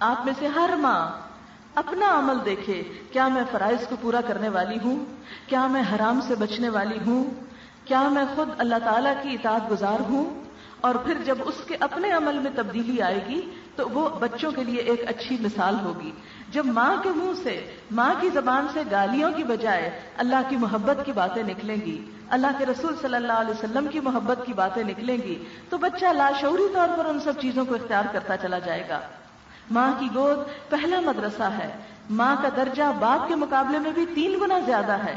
آپ میں سے ہر ماں اپنا عمل دیکھے، کیا میں فرائض کو پورا کرنے والی ہوں؟ کیا میں حرام سے بچنے والی ہوں؟ کیا میں خود اللہ تعالیٰ کی اطاعت گزار ہوں؟ اور پھر جب اس کے اپنے عمل میں تبدیلی آئے گی تو وہ بچوں کے لیے ایک اچھی مثال ہوگی. جب ماں کے منہ سے، ماں کی زبان سے گالیوں کی بجائے اللہ کی محبت کی باتیں نکلیں گی، اللہ کے رسول صلی اللہ علیہ وسلم کی محبت کی باتیں نکلیں گی، تو بچہ لاشعوری طور پر ان سب چیزوں کو اختیار کرتا چلا جائے گا. ماں کی گود پہلا مدرسہ ہے. ماں کا درجہ باپ کے مقابلے میں بھی 3 گنا زیادہ ہے.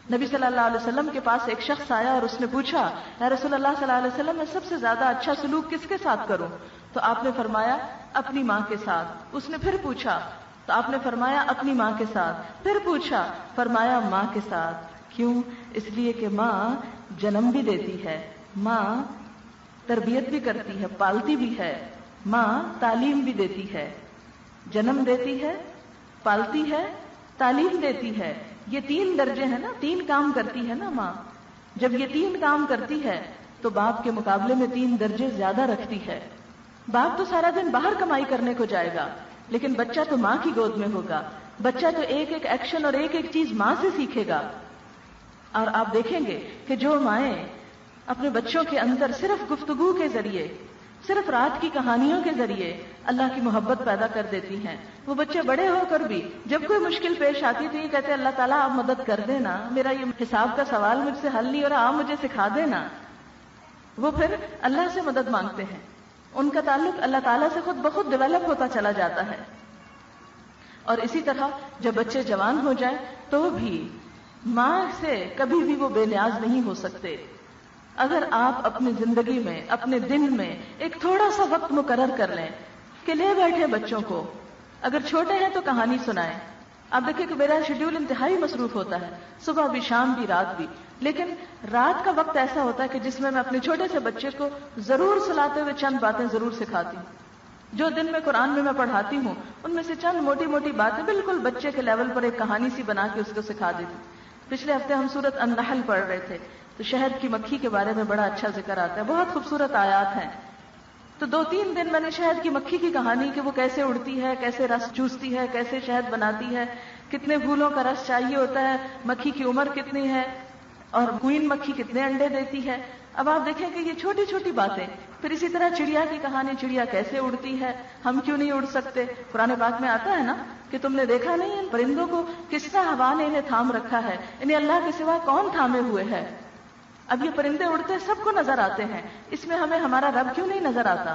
نبی صلی اللہ علیہ وسلم کے پاس ایک شخص آیا اور اس نے پوچھا، یا رسول اللہ صلی اللہ علیہ وسلم، میں سب سے زیادہ اچھا سلوک کس کے ساتھ کروں؟ تو آپ نے فرمایا اپنی ماں کے ساتھ. اس نے پھر پوچھا تو آپ نے فرمایا اپنی ماں کے ساتھ. پھر پوچھا، فرمایا ماں کے ساتھ. کیوں؟ اس لیے کہ ماں جنم بھی دیتی ہے، ماں تربیت بھی کرتی ہے، پالتی بھی ہے، ماں تعلیم بھی دیتی ہے. جنم دیتی ہے، پالتی ہے، تعلیم دیتی ہے. یہ 3 درجے ہیں نا، 3 کام کرتی ہے نا ماں. جب یہ 3 کام کرتی ہے تو باپ کے مقابلے میں 3 درجے زیادہ رکھتی ہے. باپ تو سارا دن باہر کمائی کرنے کو جائے گا، لیکن بچہ تو ماں کی گود میں ہوگا. بچہ تو ایک ایک ایکشن اور ایک ایک چیز ماں سے سیکھے گا. اور آپ دیکھیں گے کہ جو مائیں اپنے بچوں کے اندر صرف گفتگو کے ذریعے، صرف رات کی کہانیوں کے ذریعے اللہ کی محبت پیدا کر دیتی ہیں، وہ بچے بڑے ہو کر بھی جب کوئی مشکل پیش آتی تو یہ کہتے ہیں اللہ تعالیٰ آپ مدد کر دینا، میرا یہ حساب کا سوال مجھ سے حل نہیں ہو رہا، آپ مجھے سکھا دینا. وہ پھر اللہ سے مدد مانگتے ہیں. ان کا تعلق اللہ تعالیٰ سے خود بخود ڈیولپ ہوتا چلا جاتا ہے. اور اسی طرح جب بچے جوان ہو جائیں تو بھی ماں سے کبھی بھی وہ بے نیاز نہیں ہو سکتے. اگر آپ اپنی زندگی میں، اپنے دن میں ایک تھوڑا سا وقت مقرر کر لیں کہ لے بیٹھے بچوں کو، اگر چھوٹے ہیں تو کہانی سنائیں. آپ دیکھیں کہ میرا شیڈیول انتہائی مصروف ہوتا ہے، صبح بھی، شام بھی، رات بھی، لیکن رات کا وقت ایسا ہوتا ہے کہ جس میں اپنے چھوٹے سے بچے کو ضرور سلاتے ہوئے چند باتیں ضرور سکھاتی ہوں. جو دن میں قرآن میں پڑھاتی ہوں ان میں سے چند موٹی موٹی باتیں بالکل بچے کے لیول پر ایک کہانی سی بنا کے اس کو سکھا دیتی. پچھلے ہفتے ہم سورۃ النحل پڑھ رہے تھے تو شہد کی مکھی کے بارے میں بڑا اچھا ذکر آتا ہے، بہت خوبصورت آیات ہیں. تو 2-3 دن میں نے شہد کی مکھی کی کہانی کہ وہ کیسے اڑتی ہے، کیسے رس چوستی ہے، کیسے شہد بناتی ہے، کتنے پھولوں کا رس چاہیے ہوتا ہے، مکھی کی عمر کتنی ہے اور کوئین مکھی کتنے انڈے دیتی ہے. اب آپ دیکھیں کہ یہ چھوٹی چھوٹی باتیں. پھر اسی طرح چڑیا کی کہانی، چڑیا کیسے اڑتی ہے، ہم کیوں نہیں اڑ سکتے؟ قرآن پاک میں آتا ہے نا کہ تم نے دیکھا نہیں ان پرندوں کو کس طرح ہوا نے انہیں تھام رکھا ہے، انہیں اللہ کے سوا کون تھامے ہوئے ہے. اب یہ پرندے اڑتے سب کو نظر آتے ہیں، اس میں ہمیں ہمارا رب کیوں نہیں نظر آتا؟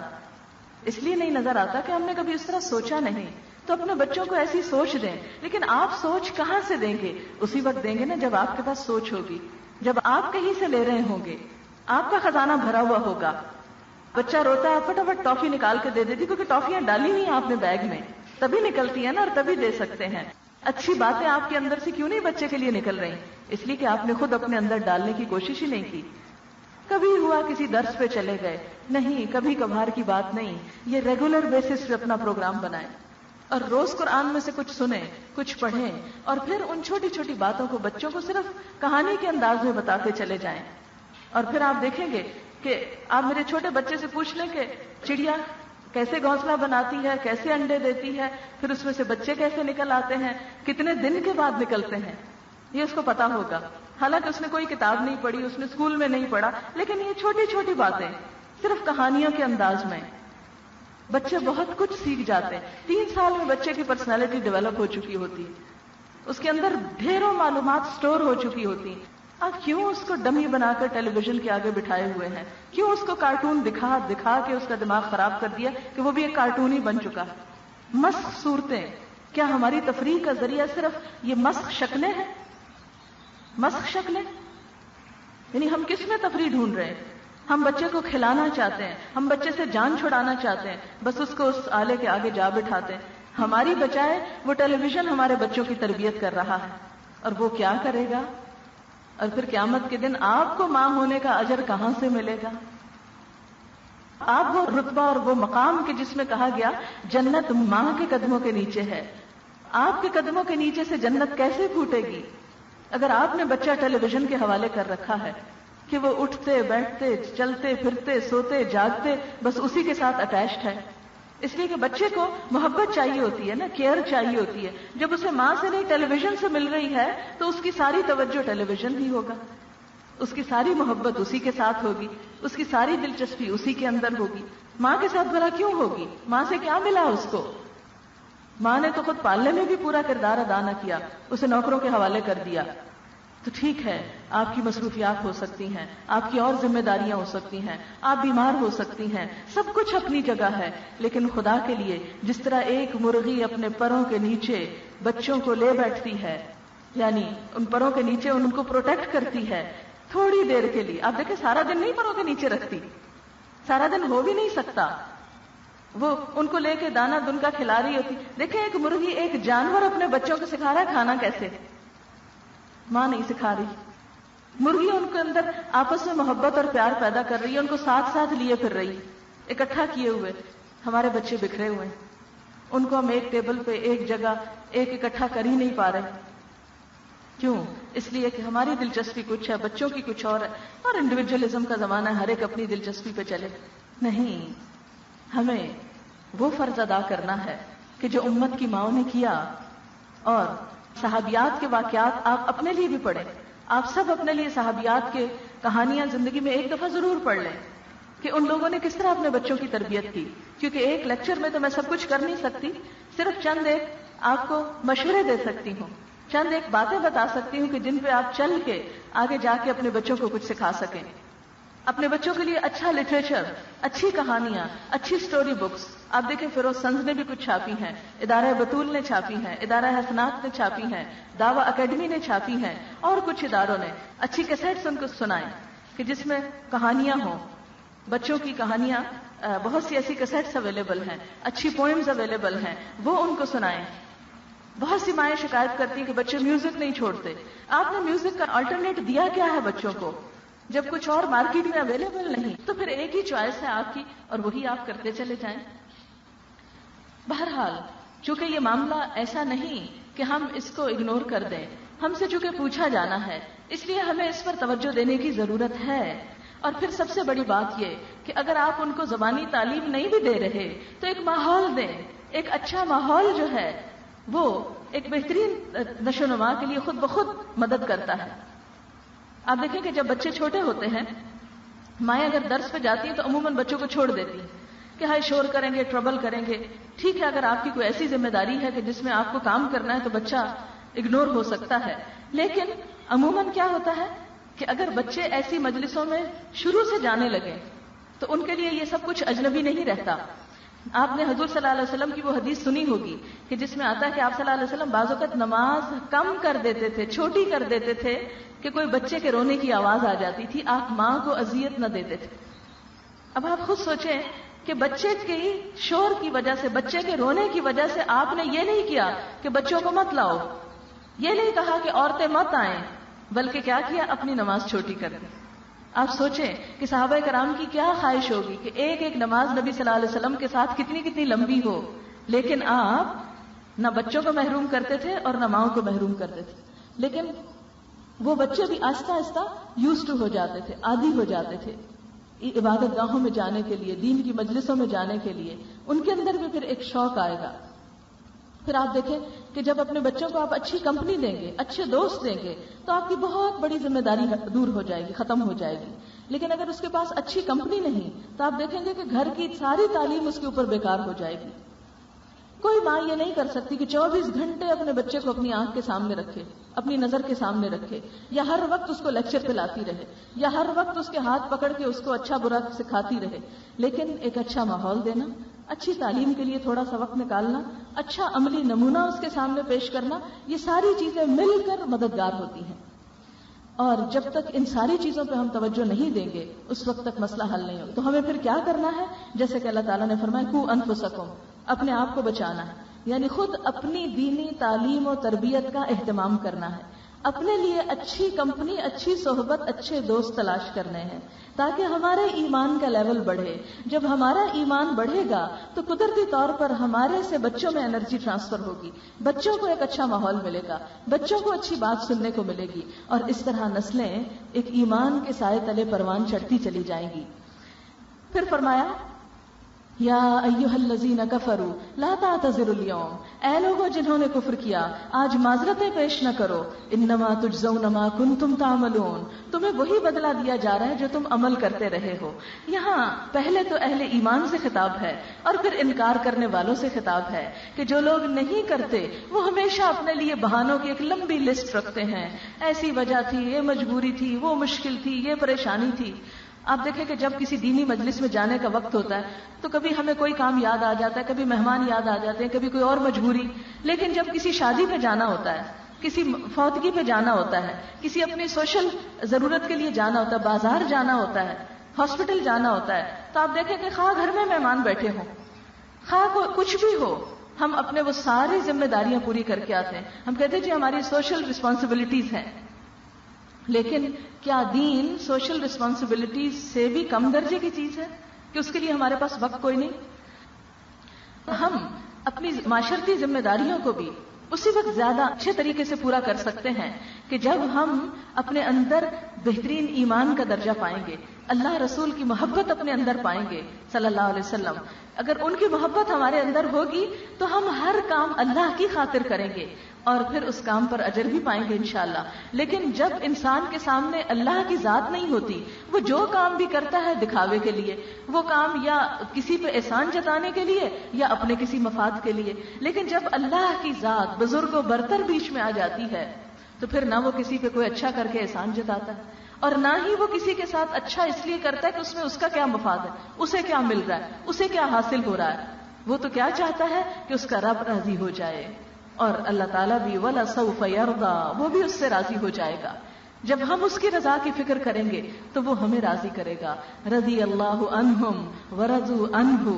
اس لیے نہیں نظر آتا کہ ہم نے کبھی اس طرح سوچا نہیں. تو اپنے بچوں کو ایسی سوچ دیں، لیکن آپ سوچ کہاں سے دیں گے؟ اسی وقت دیں گے نا جب آپ کے پاس سوچ ہوگی، جب آپ کہیں سے لے رہے ہوں گے، آپ کا خزانہ بھرا ہوا ہوگا. بچہ روتا ہے، فٹافٹ ٹافی نکال کے دے دیتی، کیونکہ ٹافیاں ڈالی نہیں آپ نے بیگ میں، تبھی نکلتی ہیں نا، اور تبھی دے سکتے ہیں. اچھی باتیں آپ کے اندر سے کیوں نہیں بچے کے لیے نکل رہی؟ اس لیے کہ آپ نے خود اپنے اندر ڈالنے کی کوشش ہی نہیں کی. کبھی ہوا کسی درس پہ چلے گئے نہیں، کبھی کبھار کی بات نہیں. یہ ریگولر بیسس پہ اپنا پروگرام بنائیں اور روز قرآن میں سے کچھ سنیں، کچھ پڑھیں، اور پھر ان چھوٹی چھوٹی باتوں کو بچوں کو صرف کہانی کے انداز میں بتاتے چلے جائیں. اور پھر آپ دیکھیں گے کہ آپ میرے چھوٹے بچے سے پوچھ لیں کہ چڑیا کیسے گھونسلہ بناتی ہے، کیسے انڈے دیتی ہے، پھر اس میں سے بچے کیسے نکل آتے ہیں، کتنے دن کے بعد نکلتے ہیں، یہ اس کو پتا ہوگا. حالانکہ اس نے کوئی کتاب نہیں پڑھی، اس نے اسکول میں نہیں پڑھا، لیکن یہ چھوٹی چھوٹی باتیں صرف کہانیوں کے انداز میں بچے بہت کچھ سیکھ جاتے ہیں. 3 سال میں بچے کی پرسنالٹی ڈیولپ ہو چکی ہوتی ہے، اس کے اندر ڈھیروں معلومات سٹور ہو چکی ہوتی ہیں. آپ کیوں اس کو ڈمی بنا کر ٹیلی ویژن کے آگے بٹھائے ہوئے ہیں؟ کیوں اس کو کارٹون دکھا دکھا کے اس کا دماغ خراب کر دیا کہ وہ بھی ایک کارٹون ہی بن چکا؟ مسخ صورتیں. کیا ہماری تفریح کا ذریعہ صرف یہ مسخ شکلیں ہیں؟ مسخ شکلیں یعنی ہم کس میں تفریح ڈھونڈ رہے ہیں؟ ہم بچے کو کھلانا چاہتے ہیں، ہم بچے سے جان چھڑانا چاہتے ہیں، بس اس کو اس آلے کے آگے جا بٹھاتے ہیں. ہماری بجائے وہ ٹیلی ویژن ہمارے بچوں کی تربیت کر رہا ہے، اور وہ کیا کرے گا؟ اور پھر قیامت کے دن آپ کو ماں ہونے کا اجر کہاں سے ملے گا؟ آپ وہ رتبہ اور وہ مقام کے جس میں کہا گیا جنت ماں کے قدموں کے نیچے ہے، آپ کے قدموں کے نیچے سے جنت کیسے پھوٹے گی؟ اگر آپ نے بچہ ٹیلی ویژن کے حوالے کر رکھا ہے کہ وہ اٹھتے بیٹھتے چلتے پھرتے سوتے جاگتے بس اسی کے ساتھ اٹیچڈ ہے، اس لیے کہ بچے کو محبت چاہیے ہوتی ہے نا، کیئر چاہیے ہوتی ہے. جب اسے ماں سے نہیں ٹیلی ویژن سے مل رہی ہے تو اس کی ساری توجہ ٹیلی ویژن ہی ہوگا، اس کی ساری محبت اسی کے ساتھ ہوگی، اس کی ساری دلچسپی اسی کے اندر ہوگی. ماں کے ساتھ بھلا کیوں ہوگی؟ ماں سے کیا ملا اس کو؟ ماں نے تو خود پالنے میں بھی پورا کردار ادا نہ کیا، اسے نوکروں کے حوالے کر دیا. تو ٹھیک ہے، آپ کی مصروفیات ہو سکتی ہیں، آپ کی اور ذمہ داریاں ہو سکتی ہیں، آپ بیمار ہو سکتی ہیں، سب کچھ اپنی جگہ ہے، لیکن خدا کے لیے جس طرح ایک مرغی اپنے پروں کے نیچے بچوں کو لے بیٹھتی ہے، یعنی ان پروں کے نیچے ان کو پروٹیکٹ کرتی ہے تھوڑی دیر کے لیے. آپ دیکھیں سارا دن نہیں پروں کے نیچے رکھتی، سارا دن ہو بھی نہیں سکتا، وہ ان کو لے کے دانا دن کا کھلا رہی ہوتی. دیکھیں ایک مرغی، ایک جانور اپنے بچوں کو سکھا رہا ہے کھانا کیسے، ماں نہیں سکھا رہی. مرغی ان کے اندر آپس میں محبت اور پیار پیدا کر رہی ہے، ان کو ساتھ ساتھ لیے پھر رہی، اکٹھا کیے ہوئے. ہمارے بچے بکھرے ہوئے ہیں، ان کو ہم ایک ٹیبل پہ ایک جگہ ایک اکٹھا کر ہی نہیں پا رہے. کیوں؟ اس لیے کہ ہماری دلچسپی کچھ ہے، بچوں کی کچھ اور ہے، اور انڈیویجولزم کا زمانہ ہے، ہر ایک اپنی دلچسپی پہ چلے. نہیں، ہمیں وہ فرض ادا کرنا ہے کہ جو امت کی ماؤں نے کیا. اور صحابیات کے واقعات آپ اپنے لیے بھی پڑھیں، آپ سب اپنے لیے صحابیات کے کہانیاں زندگی میں ایک دفعہ ضرور پڑھ لیں کہ ان لوگوں نے کس طرح اپنے بچوں کی تربیت کی. کیونکہ ایک لیکچر میں تو میں سب کچھ کر نہیں سکتی، صرف چند ایک آپ کو مشورے دے سکتی ہوں، چند ایک باتیں بتا سکتی ہوں کہ جن پہ آپ چل کے آگے جا کے اپنے بچوں کو کچھ سکھا سکیں. اپنے بچوں کے لیے اچھا لٹریچر، اچھی کہانیاں، اچھی سٹوری بکس. آپ دیکھیں فیروز سنز نے بھی کچھ چھاپی ہیں، ادارہ بطول نے چھاپی ہیں، ادارہ حسنات نے چھاپی ہیں، دعویٰ اکیڈمی نے چھاپی ہیں، اور کچھ اداروں نے اچھی کیسٹس ان کو سنائیں کہ جس میں کہانیاں ہوں، بچوں کی کہانیاں. بہت سی ایسی کیسٹس اویلیبل ہیں، اچھی پوئمز اویلیبل ہیں، وہ ان کو سنائیں. بہت سی مائیں شکایت کرتی ہیں کہ بچے میوزک نہیں چھوڑتے. آپ نے میوزک کا آلٹرنیٹ دیا کیا ہے بچوں کو؟ جب کچھ اور مارکیٹ میں اویلیبل نہیں تو پھر ایک ہی چوائس ہے آپ کی، اور وہی آپ کرتے چلے جائیں. بہرحال چونکہ یہ معاملہ ایسا نہیں کہ ہم اس کو اگنور کر دیں، ہم سے چونکہ پوچھا جانا ہے، اس لیے ہمیں اس پر توجہ دینے کی ضرورت ہے. اور پھر سب سے بڑی بات یہ کہ اگر آپ ان کو زبانی تعلیم نہیں بھی دے رہے تو ایک ماحول دیں. ایک اچھا ماحول جو ہے وہ ایک بہترین نشو و نما کے لیے خود بخود مدد کرتا ہے. آپ دیکھیں کہ جب بچے چھوٹے ہوتے ہیں، مائیں اگر درس پہ جاتی ہیں تو عموماً بچوں کو چھوڑ دیتی ہیں کہ ہائی شور کریں گے، ٹربل کریں گے. ٹھیک ہے، اگر آپ کی کوئی ایسی ذمہ داری ہے کہ جس میں آپ کو کام کرنا ہے تو بچہ اگنور ہو سکتا ہے. لیکن عموماً کیا ہوتا ہے کہ اگر بچے ایسی مجلسوں میں شروع سے جانے لگے تو ان کے لیے یہ سب کچھ اجنبی نہیں رہتا. آپ نے حضور صلی اللہ علیہ وسلم کی وہ حدیث سنی ہوگی کہ جس میں آتا ہے کہ آپ صلی اللہ علیہ وسلم بعض اوقات نماز کم کر دیتے تھے، چھوٹی کر دیتے تھے کہ کوئی بچے کے رونے کی آواز آ جاتی تھی، آپ ماں کو اذیت نہ دیتے تھے. اب آپ خود سوچیں کہ بچے کی شور کی وجہ سے، بچے کے رونے کی وجہ سے آپ نے یہ نہیں کیا کہ بچوں کو مت لاؤ، یہ نہیں کہا کہ عورتیں مت آئیں، بلکہ کیا کیا؟ اپنی نماز چھوٹی کر دی. آپ سوچیں کہ صحابہ کرام کی کیا خواہش ہوگی کہ ایک ایک نماز نبی صلی اللہ علیہ وسلم کے ساتھ کتنی کتنی لمبی ہو، لیکن آپ نہ بچوں کو محروم کرتے تھے اور نہ ماؤں کو محروم کرتے تھے. لیکن وہ بچے بھی آہستہ آہستہ یوزڈ ہو جاتے تھے، عادی ہو جاتے تھے عبادت گاہوں میں جانے کے لیے، دین کی مجلسوں میں جانے کے لیے. ان کے اندر بھی پھر ایک شوق آئے گا. پھر آپ دیکھیں کہ جب اپنے بچوں کو آپ اچھی کمپنی دیں گے، اچھے دوست دیں گے تو آپ کی بہت بڑی ذمہ داری دور ہو جائے گی، ختم ہو جائے گی. لیکن اگر اس کے پاس اچھی کمپنی نہیں تو آپ دیکھیں گے کہ گھر کی ساری تعلیم اس کے اوپر بیکار ہو جائے گی. کوئی ماں یہ نہیں کر سکتی کہ 24 گھنٹے اپنے بچے کو اپنی آنکھ کے سامنے رکھے، اپنی نظر کے سامنے رکھے، یا ہر وقت اس کو لیکچر پہ لاتی رہے، یا ہر وقت اس کے ہاتھ پکڑ کے اس کو اچھا برا سکھاتی رہے. لیکن ایک اچھا ماحول دینا، اچھی تعلیم کے لیے تھوڑا سا وقت نکالنا، اچھا عملی نمونہ اس کے سامنے پیش کرنا، یہ ساری چیزیں مل کر مددگار ہوتی ہیں. اور جب تک ان ساری چیزوں پہ ہم توجہ نہیں دیں گے اس وقت تک مسئلہ حل نہیں ہوگا. تو ہمیں پھر کیا کرنا ہے؟ جیسے کہ اللہ تعالیٰ نے فرمایا قوا انفسکم، اپنے آپ کو بچانا ہے، یعنی خود اپنی دینی تعلیم و تربیت کا اہتمام کرنا ہے. اپنے لیے اچھی کمپنی، اچھی صحبت، اچھے دوست تلاش کرنے ہیں تاکہ ہمارے ایمان کا لیول بڑھے. جب ہمارا ایمان بڑھے گا تو قدرتی طور پر ہمارے سے بچوں میں انرجی ٹرانسفر ہوگی، بچوں کو ایک اچھا ماحول ملے گا، بچوں کو اچھی بات سننے کو ملے گی، اور اس طرح نسلیں ایک ایمان کے سائے تلے پروان چڑھتی چلی جائیں گی. پھر فرمایا یا ایھا الذین کفروا لا تعتذروا اليوم، اے لوگوں جنہوں نے کفر کیا آج معذرتیں پیش نہ کرو، انما تجزون ما کنتم تعملون، تمہیں وہی بدلہ دیا جا رہا ہے جو تم عمل کرتے رہے ہو۔ یہاں پہلے تو اہل ایمان سے خطاب ہے اور پھر انکار کرنے والوں سے خطاب ہے کہ جو لوگ نہیں کرتے وہ ہمیشہ اپنے لیے بہانوں کی ایک لمبی لسٹ رکھتے ہیں، ایسی وجہ تھی، یہ مجبوری تھی، وہ مشکل تھی، یہ پریشانی تھی۔ آپ دیکھیں کہ جب کسی دینی مجلس میں جانے کا وقت ہوتا ہے تو کبھی ہمیں کوئی کام یاد آ جاتا ہے، کبھی مہمان یاد آ جاتے ہیں، کبھی کوئی اور مجبوری، لیکن جب کسی شادی پہ جانا ہوتا ہے، کسی فوتگی پہ جانا ہوتا ہے، کسی اپنی سوشل ضرورت کے لیے جانا ہوتا ہے، بازار جانا ہوتا ہے، ہاسپٹل جانا ہوتا ہے، تو آپ دیکھیں کہ خواہ گھر میں مہمان بیٹھے ہوں، خواہ کچھ بھی ہو، ہم اپنے وہ ساری ذمہ داریاں پوری کر کے آتے ہیں۔ ہم کہتے ہیں جی ہماری سوشل رسپانسبلٹیز ہیں، لیکن کیا دین سوشل رسپانسبلٹیز سے بھی کم درجے کی چیز ہے کہ اس کے لیے ہمارے پاس وقت کوئی نہیں؟ ہم اپنی معاشرتی ذمہ داریوں کو بھی اسی وقت زیادہ اچھے طریقے سے پورا کر سکتے ہیں کہ جب ہم اپنے اندر بہترین ایمان کا درجہ پائیں گے، اللہ رسول کی محبت اپنے اندر پائیں گے صلی اللہ علیہ وسلم۔ اگر ان کی محبت ہمارے اندر ہوگی تو ہم ہر کام اللہ کی خاطر کریں گے اور پھر اس کام پر اجر بھی پائیں گے انشاءاللہ۔ لیکن جب انسان کے سامنے اللہ کی ذات نہیں ہوتی، وہ جو کام بھی کرتا ہے دکھاوے کے لیے، وہ کام یا کسی پہ احسان جتانے کے لیے یا اپنے کسی مفاد کے لیے۔ لیکن جب اللہ کی ذات بزرگ و برتر بیچ میں آ جاتی ہے تو پھر نہ وہ کسی پہ کوئی اچھا کر کے احسان جتاتا ہے اور نہ ہی وہ کسی کے ساتھ اچھا اس لیے کرتا ہے کہ اس میں اس کا کیا مفاد ہے، اسے کیا مل رہا ہے، اسے کیا حاصل ہو رہا ہے۔ وہ تو کیا چاہتا ہے کہ اس کا رب راضی ہو جائے، اور اللہ تعالیٰ بھی وَلَسَوْفَ يَرْضَىٰ، وہ بھی اس سے راضی ہو جائے گا۔ جب ہم اس کی رضا کی فکر کریں گے تو وہ ہمیں راضی کرے گا۔ رضی اللہ عنہم ورضوا عنہ،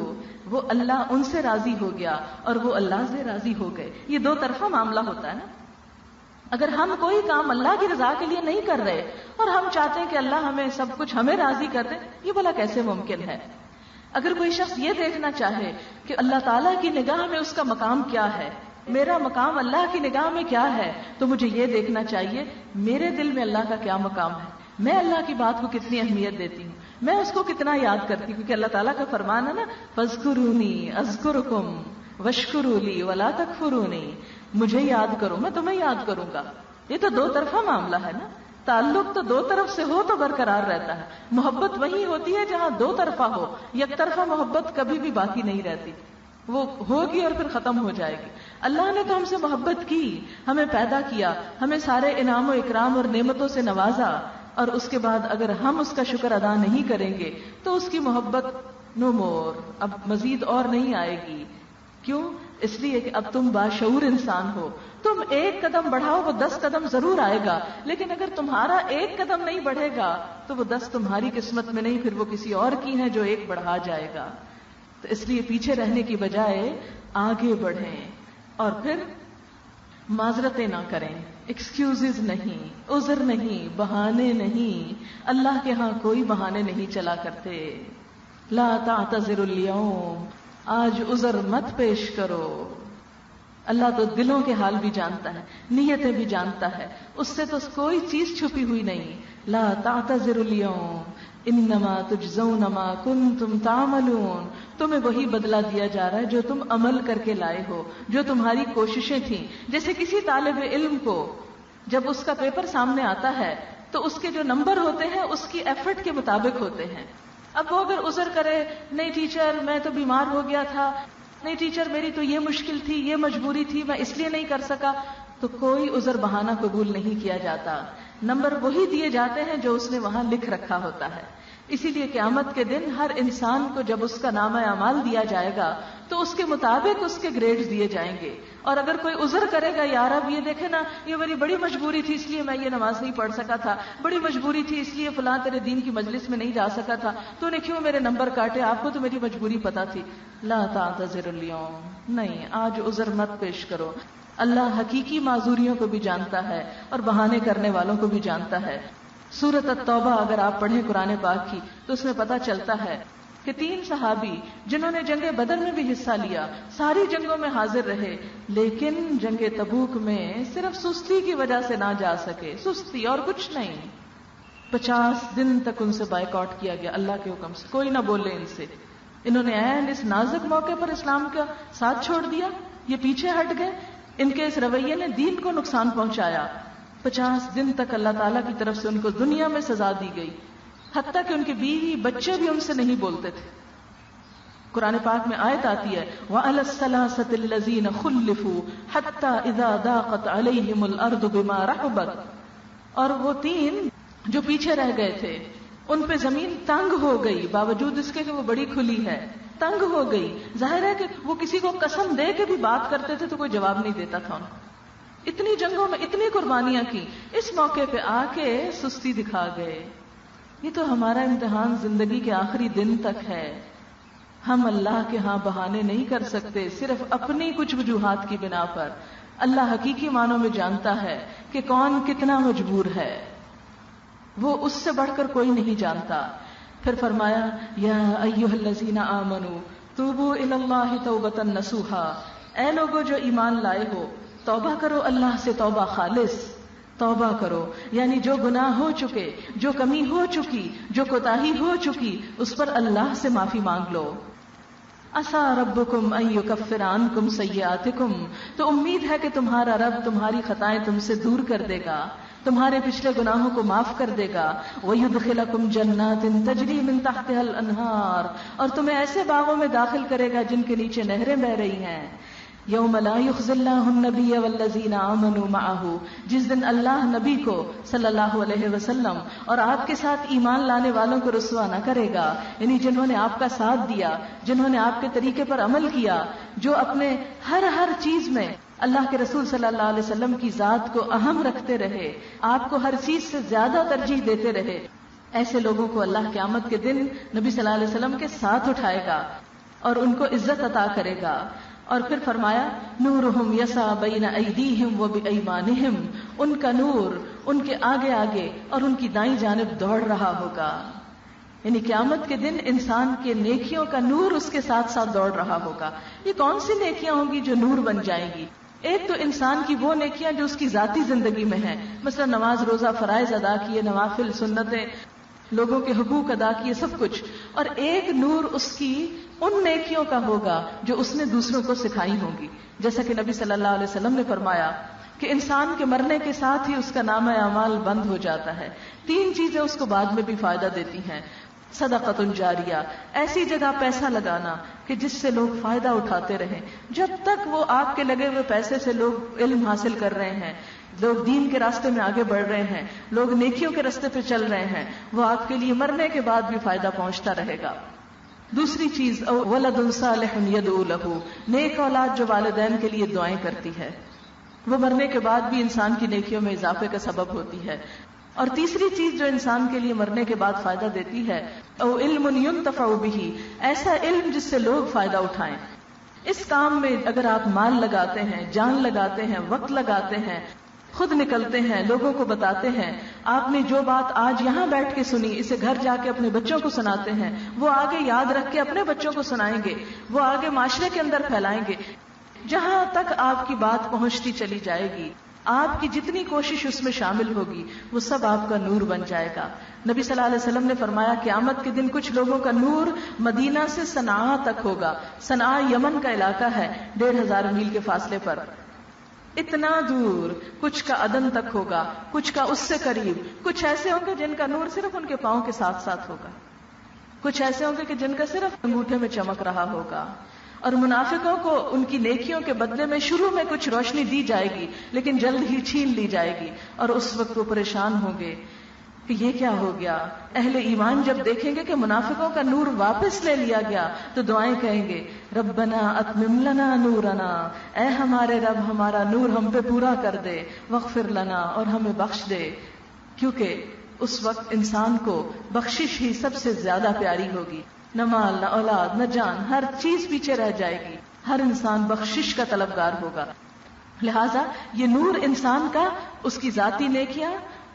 وہ اللہ ان سے راضی ہو گیا اور وہ اللہ سے راضی ہو گئے۔ یہ دو طرفہ معاملہ ہوتا ہے نا۔ اگر ہم کوئی کام اللہ کی رضا کے لیے نہیں کر رہے اور ہم چاہتے ہیں کہ اللہ ہمیں سب کچھ ہمیں راضی کر دے، یہ بھلا کیسے ممکن ہے؟ اگر کوئی شخص یہ دیکھنا چاہے کہ اللہ تعالیٰ کی نگاہ میں اس کا مقام کیا ہے، میرا مقام اللہ کی نگاہ میں کیا ہے، تو مجھے یہ دیکھنا چاہیے میرے دل میں اللہ کا کیا مقام ہے، میں اللہ کی بات کو کتنی اہمیت دیتی ہوں، میں اس کو کتنا یاد کرتی ہوں، کیونکہ اللہ تعالیٰ کا فرمان ہے نا، فاذکرونی اذکرکم واشکروا لی ولا تکفرونی، مجھے یاد کرو میں تمہیں یاد کروں گا۔ یہ تو دو طرفہ معاملہ ہے نا، تعلق تو دو طرف سے ہو تو برقرار رہتا ہے۔ محبت وہی ہوتی ہے جہاں دو طرفہ ہو، یک طرفہ محبت کبھی بھی باقی نہیں رہتی، وہ ہوگی اور پھر ختم ہو جائے گی۔ اللہ نے تو ہم سے محبت کی، ہمیں پیدا کیا، ہمیں سارے انعام و اکرام اور نعمتوں سے نوازا، اور اس کے بعد اگر ہم اس کا شکر ادا نہیں کریں گے تو اس کی محبت نو مور، اب مزید اور نہیں آئے گی۔ کیوں؟ اس لیے کہ اب تم باشعور انسان ہو، تم ایک قدم بڑھاؤ وہ 10 قدم ضرور آئے گا، لیکن اگر تمہارا ایک قدم نہیں بڑھے گا تو وہ 10 تمہاری قسمت میں نہیں، پھر وہ کسی اور کی ہے جو ایک بڑھا جائے گا۔ تو اس لیے پیچھے رہنے کی بجائے آگے بڑھیں اور پھر معذرتیں نہ کریں، ایکسکیوزز نہیں، عذر نہیں، بہانے نہیں۔ اللہ کے ہاں کوئی بہانے نہیں چلا کرتے۔ لا تعتذروا اليوم، آج عذر مت پیش کرو۔ اللہ تو دلوں کے حال بھی جانتا ہے، نیتیں بھی جانتا ہے، اس سے تو کوئی چیز چھپی ہوئی نہیں۔ لا تعتذروا اليوم انما تجزون ما کنتم تعملون، تمہیں وہی بدلہ دیا جا رہا ہے جو تم عمل کر کے لائے ہو، جو تمہاری کوششیں تھیں۔ جیسے کسی طالب علم کو جب اس کا پیپر سامنے آتا ہے تو اس کے جو نمبر ہوتے ہیں اس کی ایفرٹ کے مطابق ہوتے ہیں۔ اب وہ اگر عذر کرے، نہیں ٹیچر میں تو بیمار ہو گیا تھا، نہیں ٹیچر میری تو یہ مشکل تھی، یہ مجبوری تھی، میں اس لیے نہیں کر سکا، تو کوئی عذر بہانہ قبول نہیں کیا جاتا۔ نمبر وہی دیے جاتے ہیں جو اس نے وہاں لکھ رکھا ہوتا ہے۔ اسی لیے قیامت کے دن ہر انسان کو جب اس کا نامہ اعمال دیا جائے گا تو اس کے مطابق اس کے گریڈز دیے جائیں گے۔ اور اگر کوئی عذر کرے گا، یار اب یہ دیکھے نا، یہ میری بڑی مجبوری تھی اس لیے میں یہ نماز نہیں پڑھ سکا تھا، بڑی مجبوری تھی اس لیے فلاں تیرے دین کی مجلس میں نہیں جا سکا تھا، تو نے کیوں میرے نمبر کاٹے، آپ کو تو میری مجبوری پتا تھی۔ لا تعتذروا اليوم، نہیں، آج عذر مت پیش کرو۔ اللہ حقیقی معذوریوں کو بھی جانتا ہے اور بہانے کرنے والوں کو بھی جانتا ہے۔ سورۃ التوبہ اگر آپ پڑھیں قرآن پاک کی تو اس میں پتہ چلتا ہے کہ 3 صحابی جنہوں نے جنگ بدر میں بھی حصہ لیا، ساری جنگوں میں حاضر رہے، لیکن جنگ تبوک میں صرف سستی کی وجہ سے نہ جا سکے، سستی اور کچھ نہیں۔ 50 دن تک ان سے بائیکاٹ کیا گیا اللہ کے حکم سے، کوئی نہ بولے ان سے، انہوں نے عین اس نازک موقع پر اسلام کا ساتھ چھوڑ دیا، یہ پیچھے ہٹ گئے. ان کے اس رویے نے دین کو نقصان پہنچایا. 50 دن تک اللہ تعالیٰ کی طرف سے ان کو دنیا میں سزا دی گئی، حتیٰ کہ ان کی بیوی بچے بھی ان سے نہیں بولتے تھے. قرآن پاک میں آیت آتی ہے وَعَلَى الثَّلَاثَةِ الَّذِينَ خُلِّفُوا حَتَّى إِذَا ضَاقَتْ عَلَيْهِمُ الْأَرْضُ بِمَا رَحُبَتْ. اور وہ 3 جو پیچھے رہ گئے تھے ان پہ زمین تنگ ہو گئی، باوجود اس کے کہ وہ بڑی کھلی ہے، تنگ ہو گئی. ظاہر ہے کہ وہ کسی کو قسم دے کے بھی بات کرتے تھے تو کوئی جواب نہیں دیتا تھا. ان اتنی جنگوں میں اتنی قربانیاں کی، اس موقع پہ آ کے سستی دکھا گئے. یہ تو ہمارا امتحان زندگی کے آخری دن تک ہے. ہم اللہ کے ہاں بہانے نہیں کر سکتے صرف اپنی کچھ وجوہات کی بنا پر. اللہ حقیقی معنوں میں جانتا ہے کہ کون کتنا مجبور ہے، وہ اس سے بڑھ کر کوئی نہیں جانتا. پھر فرمایا یا ایھا الذین آمنوا توبوا الی اللہ توبۃ نصوحا، اے لوگو جو ایمان لائے ہو توبہ کرو اللہ سے، توبہ خالص توبہ کرو. یعنی جو گناہ ہو چکے، جو کمی ہو چکی، جو کوتاہی ہو چکی، اس پر اللہ سے معافی مانگ لو. عسیٰ ربکم ان یکفر عنکم سیئاتکم، تو امید ہے کہ تمہارا رب تمہاری خطائیں تم سے دور کر دے گا، تمہارے پچھلے گناہوں کو معاف کر دے گا. وَيُدْخِلَكُمْ جَنَّاتٍ تَجْرِي مِن تَحْتِهَا الْأَنْهَارُ، اور تمہیں ایسے باغوں میں داخل کرے گا جن کے نیچے نہریں بہ رہی ہیں. یوم لا یخزی اللہ النبی والذین آمنوا معہ، جس دن اللہ نبی کو صلی اللہ علیہ وسلم اور آپ کے ساتھ ایمان لانے والوں کو رسوا نہ کرے گا. یعنی جنہوں نے آپ کا ساتھ دیا، جنہوں نے آپ کے طریقے پر عمل کیا، جو اپنے ہر چیز میں اللہ کے رسول صلی اللہ علیہ وسلم کی ذات کو اہم رکھتے رہے، آپ کو ہر چیز سے زیادہ ترجیح دیتے رہے، ایسے لوگوں کو اللہ قیامت کے دن نبی صلی اللہ علیہ وسلم کے ساتھ اٹھائے گا اور ان کو عزت عطا کرے گا. اور پھر فرمایا نورہم یسعی بین ایدیہم وبایمانہم، ان کا نور ان کے آگے آگے اور ان کی دائیں جانب دوڑ رہا ہوگا. یعنی قیامت کے دن انسان کے نیکیوں کا نور اس کے ساتھ ساتھ دوڑ رہا ہوگا. یہ کون سی نیکیاں ہوں گی جو نور بن جائیں گی؟ ایک تو انسان کی وہ نیکیاں جو اس کی ذاتی زندگی میں ہیں، مثلا نماز روزہ فرائض ادا کیے، نوافل سنتیں، لوگوں کے حقوق ادا کیے، سب کچھ. اور ایک نور اس کی ان نیکیوں کا ہوگا جو اس نے دوسروں کو سکھائی ہوں گی. جیسا کہ نبی صلی اللہ علیہ وسلم نے فرمایا کہ انسان کے مرنے کے ساتھ ہی اس کا نامہ اعمال بند ہو جاتا ہے. 3 چیزیں اس کو بعد میں بھی فائدہ دیتی ہیں. صدقۃ جاریہ، ایسی جگہ پیسہ لگانا کہ جس سے لوگ فائدہ اٹھاتے رہیں. جب تک وہ آپ کے لگے ہوئے پیسے سے لوگ علم حاصل کر رہے ہیں، لوگ دین کے راستے میں آگے بڑھ رہے ہیں، لوگ نیکیوں کے راستے پہ چل رہے ہیں، وہ آپ کے لیے مرنے کے بعد بھی فائدہ پہنچتا رہے گا. دوسری چیز ولد صالح یدعو لہ، نیک اولاد جو والدین کے لیے دعائیں کرتی ہے، وہ مرنے کے بعد بھی انسان کی نیکیوں میں اضافے کا سبب ہوتی ہے. اور تیسری چیز جو انسان کے لیے مرنے کے بعد فائدہ دیتی ہے او علم ينتفع به، ایسا علم جس سے لوگ فائدہ اٹھائیں. اس کام میں اگر آپ مال لگاتے ہیں، جان لگاتے ہیں، وقت لگاتے ہیں، خود نکلتے ہیں، لوگوں کو بتاتے ہیں، آپ نے جو بات آج یہاں بیٹھ کے سنی اسے گھر جا کے اپنے بچوں کو سناتے ہیں، وہ آگے یاد رکھ کے اپنے بچوں کو سنائیں گے، وہ آگے معاشرے کے اندر پھیلائیں گے. جہاں تک آپ کی بات پہنچتی چلی جائے گی، آپ کی جتنی کوشش اس میں شامل ہوگی، وہ سب آپ کا نور بن جائے گا. نبی صلی اللہ علیہ وسلم نے فرمایا قیامت کے دن کچھ لوگوں کا نور مدینہ سے صنعاء تک ہوگا. صنعاء یمن کا علاقہ ہے، 1500 میل کے فاصلے پر، اتنا دور. کچھ کا عدن تک ہوگا، کچھ کا اس سے قریب. کچھ ایسے ہوں گے جن کا نور صرف ان کے پاؤں کے ساتھ ساتھ ہوگا، کچھ ایسے ہوں گے کہ جن کا صرف انگوٹھے میں چمک رہا ہوگا. اور منافقوں کو ان کی نیکیوں کے بدلے میں شروع میں کچھ روشنی دی جائے گی لیکن جلد ہی چھین لی جائے گی، اور اس وقت وہ پریشان ہوں گے کہ یہ کیا ہو گیا. اہل ایمان جب دیکھیں گے کہ منافقوں کا نور واپس لے لیا گیا تو دعائیں کہیں گے ربنا اتمم لنا نورنا، اے ہمارے رب ہمارا نور ہم پہ پورا کر دے، واغفر لنا، اور ہمیں بخش دے. کیونکہ اس وقت انسان کو بخشش ہی سب سے زیادہ پیاری ہوگی. نہ مال، نہ اولاد، نہ جان، ہر چیز پیچھے رہ جائے گی. ہر انسان بخشش کا طلبگار ہوگا. لہذا یہ نور انسان کا، اس کی ذاتی نیکیاں،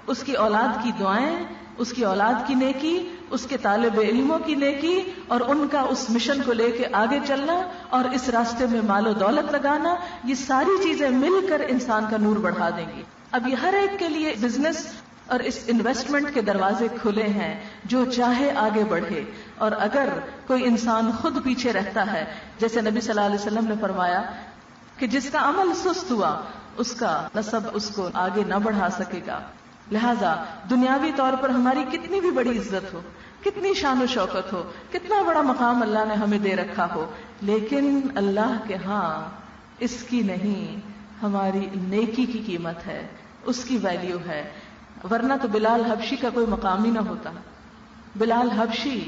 اس کی اولاد کی دعائیں، اس کی اولاد کی نیکی، اس کے طالب علموں کی نیکی، اور ان کا اس مشن کو لے کے آگے چلنا اور اس راستے میں مال و دولت لگانا، یہ ساری چیزیں مل کر انسان کا نور بڑھا دیں گی. اب یہ ہر ایک کے لیے بزنس اور اس انویسٹمنٹ کے دروازے کھلے ہیں، جو چاہے آگے بڑھے. اور اگر کوئی انسان خود پیچھے رہتا ہے، جیسے نبی صلی اللہ علیہ وسلم نے فرمایا کہ جس کا عمل سست ہوا اس کا نسب اس کو آگے نہ بڑھا سکے گا. لہذا دنیاوی طور پر ہماری کتنی بھی بڑی عزت ہو، کتنی شان و شوکت ہو، کتنا بڑا مقام اللہ نے ہمیں دے رکھا ہو، لیکن اللہ کے ہاں اس کی نہیں، ہماری نیکی کی قیمت ہے، اس کی ویلیو ہے. ورنہ تو بلال حبشی کا کوئی مقام ہی نہ ہوتا. بلال حبشی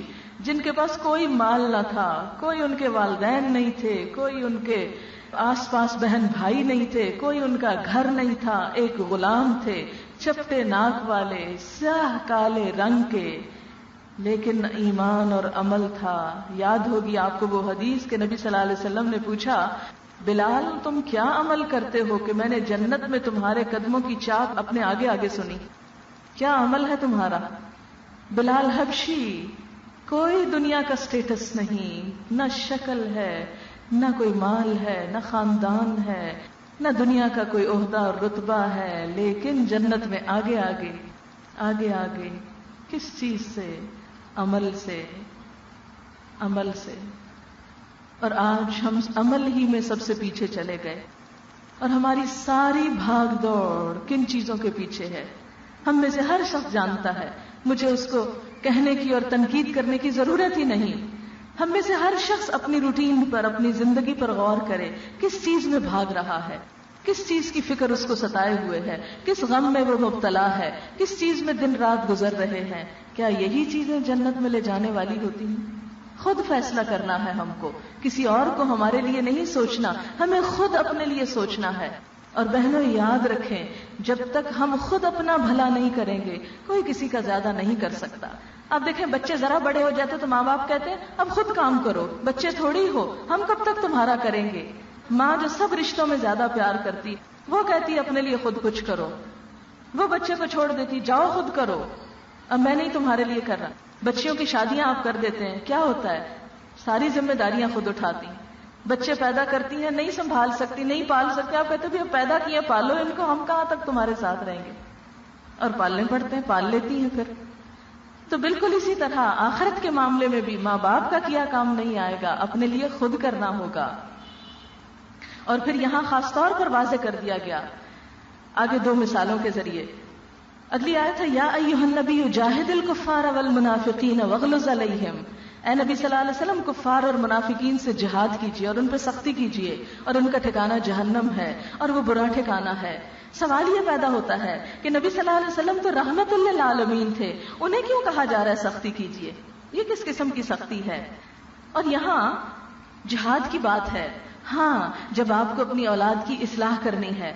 جن کے پاس کوئی مال نہ تھا، کوئی ان کے والدین نہیں تھے، کوئی ان کے آس پاس بہن بھائی نہیں تھے، کوئی ان کا گھر نہیں تھا، ایک غلام تھے چپٹے ناک والے، سیاہ کالے رنگ کے، لیکن ایمان اور عمل تھا. یاد ہوگی آپ کو وہ حدیث کہ نبی صلی اللہ علیہ وسلم نے پوچھا، بلال تم کیا عمل کرتے ہو کہ میں نے جنت میں تمہارے قدموں کی چاپ اپنے آگے آگے سنی؟ کیا عمل ہے تمہارا؟ بلال حبشی کوئی دنیا کا سٹیٹس نہیں، نہ شکل ہے، نہ کوئی مال ہے، نہ خاندان ہے، نہ دنیا کا کوئی عہدہ اور رتبہ ہے، لیکن جنت میں آگے آگے آگے آگے. کس چیز سے؟ عمل سے، عمل سے. اور آج ہم عمل ہی میں سب سے پیچھے چلے گئے، اور ہماری ساری بھاگ دوڑ کن چیزوں کے پیچھے ہے؟ ہم میں سے ہر شخص جانتا ہے، مجھے اس کو کہنے کی اور تنقید کرنے کی ضرورت ہی نہیں. ہم میں سے ہر شخص اپنی روٹین پر، اپنی زندگی پر غور کرے، کس چیز میں بھاگ رہا ہے، کس چیز کی فکر اس کو ستائے ہوئے ہے، کس غم میں وہ مبتلا ہے، کس چیز میں دن رات گزر رہے ہیں. کیا یہی چیزیں جنت میں لے جانے والی ہوتی ہیں؟ خود فیصلہ کرنا ہے ہم کو، کسی اور کو ہمارے لیے نہیں سوچنا، ہمیں خود اپنے لیے سوچنا ہے. اور بہنوں یاد رکھیں، جب تک ہم خود اپنا بھلا نہیں کریں گے کوئی کسی کا زیادہ نہیں کر سکتا. آپ دیکھیں بچے ذرا بڑے ہو جاتے تو ماں باپ کہتے ہیں اب خود کام کرو، بچے تھوڑی ہو، ہم کب تک تمہارا کریں گے. ماں جو سب رشتوں میں زیادہ پیار کرتی وہ کہتی اپنے لیے خود کچھ کرو، وہ بچے کو چھوڑ دیتی جاؤ خود کرو، اب میں نہیں تمہارے لیے کر رہا. بچیوں کی شادیاں آپ کر دیتے ہیں، کیا ہوتا ہے؟ ساری ذمہ داریاں خود اٹھاتی. بچے پیدا کرتی ہیں، نہیں سنبھال سکتی، نہیں پال سکتے، آپ کہتے بھی اب پیدا کیے پالو ان کو، ہم کہاں تک تمہارے ساتھ رہیں گے. اور پالنے پڑتے ہیں، پال لیتی ہیں پھر. تو بالکل اسی طرح آخرت کے معاملے میں بھی ماں باپ کا کیا کام نہیں آئے گا، اپنے لیے خود کرنا ہوگا. اور پھر یہاں خاص طور پر واضح کر دیا گیا آگے دو مثالوں کے ذریعے. اگلی آیت ہے یا ایھا النبی جاہد الکفار والمنافقین واغلظ علیہم. اے نبی صلی اللہ علیہ وسلم کفار اور منافقین سے جہاد کیجیے اور ان پہ سختی کیجیے، اور ان کا ٹھکانہ جہنم ہے اور وہ برا ٹھکانہ ہے. سوال یہ پیدا ہوتا ہے کہ نبی صلی اللہ علیہ وسلم تو رحمت للعالمین تھے، انہیں کیوں کہا جا رہا ہے سختی کیجیے؟ یہ کس قسم کی سختی ہے؟ اور یہاں جہاد کی بات ہے. ہاں جب آپ کو اپنی اولاد کی اصلاح کرنی ہے،